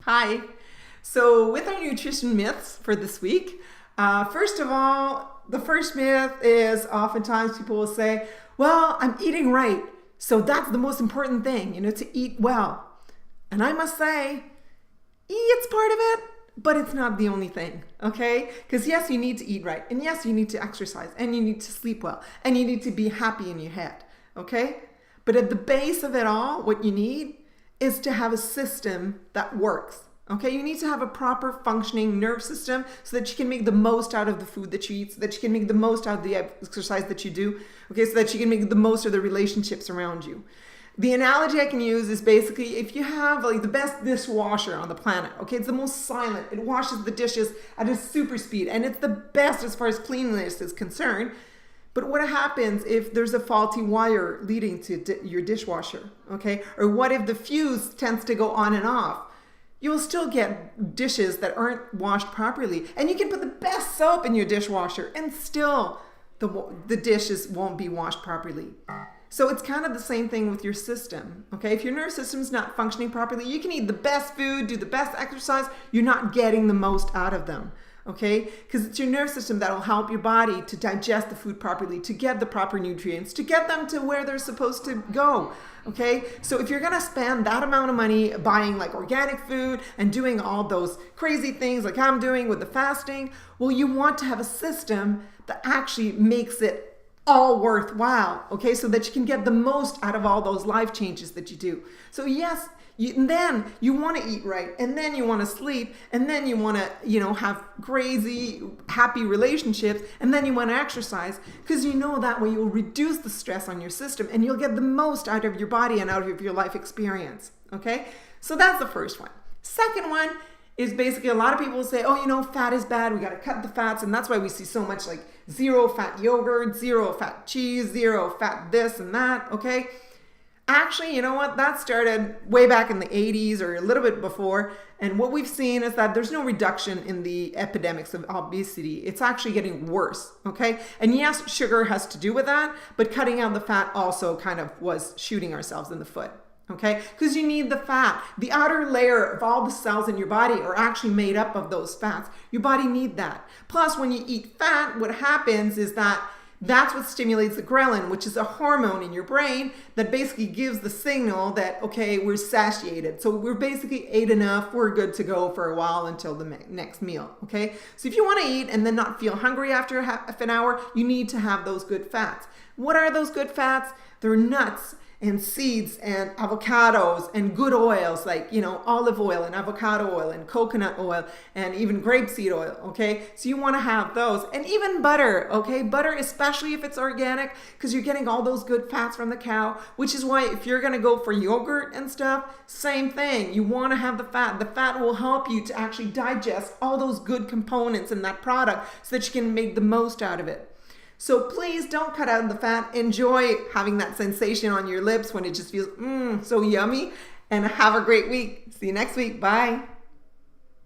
Hi. So with our nutrition myths for this week, first of all, the first myth is oftentimes people will say, well, I'm eating right. So that's the most important thing, to eat well. And I must say, it's part of it, but it's not the only thing, okay? Because yes, you need to eat right. And yes, you need to exercise and you need to sleep well and you need to be happy in your head, okay? But at the base of it all, what you need is to have a system that works. Okay, you need to have a proper functioning nerve system so that you can make the most out of the food that you eat, so that you can make the most out of the exercise that you do, okay, so that you can make the most of the relationships around you. The analogy I can use is basically if you have like the best dishwasher on the planet, okay, it's the most silent, it washes the dishes at a super speed, and it's the best as far as cleanliness is concerned. But what happens if there's a faulty wire leading to your dishwasher, okay? Or what if the fuse tends to go on and off? You will still get dishes that aren't washed properly. And you can put the best soap in your dishwasher and still the dishes won't be washed properly. So it's kind of the same thing with your system, okay? If your nerve system's not functioning properly, you can eat the best food, do the best exercise, you're not getting the most out of them. Okay, because it's your nerve system that will help your body to digest the food properly, to get the proper nutrients, to get them to where they're supposed to go. Okay, so if you're gonna spend that amount of money buying like organic food and doing all those crazy things like I'm doing with the fasting, well, you want to have a system that actually makes it all worthwhile, okay, so that you can get the most out of all those life changes that you do. So yes, and then you want to eat right, and then you want to sleep, and then you want to, have crazy, happy relationships, and then you want to exercise, because that way you'll reduce the stress on your system, and you'll get the most out of your body and out of your life experience, okay? So that's the first one. Second one is basically a lot of people say, fat is bad, we got to cut the fats, and that's why we see so much like zero fat yogurt, zero fat cheese, zero fat this and that, okay? Actually, you know what? That started way back in the 80s or a little bit before. And what we've seen is that there's no reduction in the epidemics of obesity. It's actually getting worse, okay? And yes, sugar has to do with that, but cutting out the fat also kind of was shooting ourselves in the foot, okay? Because you need the fat. The outer layer of all the cells in your body are actually made up of those fats. Your body needs that. Plus, when you eat fat, what happens is that's what stimulates the ghrelin, which is a hormone in your brain that basically gives the signal that, okay, we're satiated. So we're basically ate enough, we're good to go for a while until the next meal, okay? So if you want to eat and then not feel hungry after half an hour, you need to have those good fats. What are those good fats? They're nuts and seeds and avocados and good oils like, olive oil and avocado oil and coconut oil and even grapeseed oil, okay? So you want to have those. And even butter, okay? Butter, especially if it's organic, because you're getting all those good fats from the cow, which is why if you're going to go for yogurt and stuff, same thing. You want to have the fat. The fat will help you to actually digest all those good components in that product so that you can make the most out of it. So please don't cut out the fat. Enjoy having that sensation on your lips when it just feels so yummy. And have a great week. See you next week. Bye.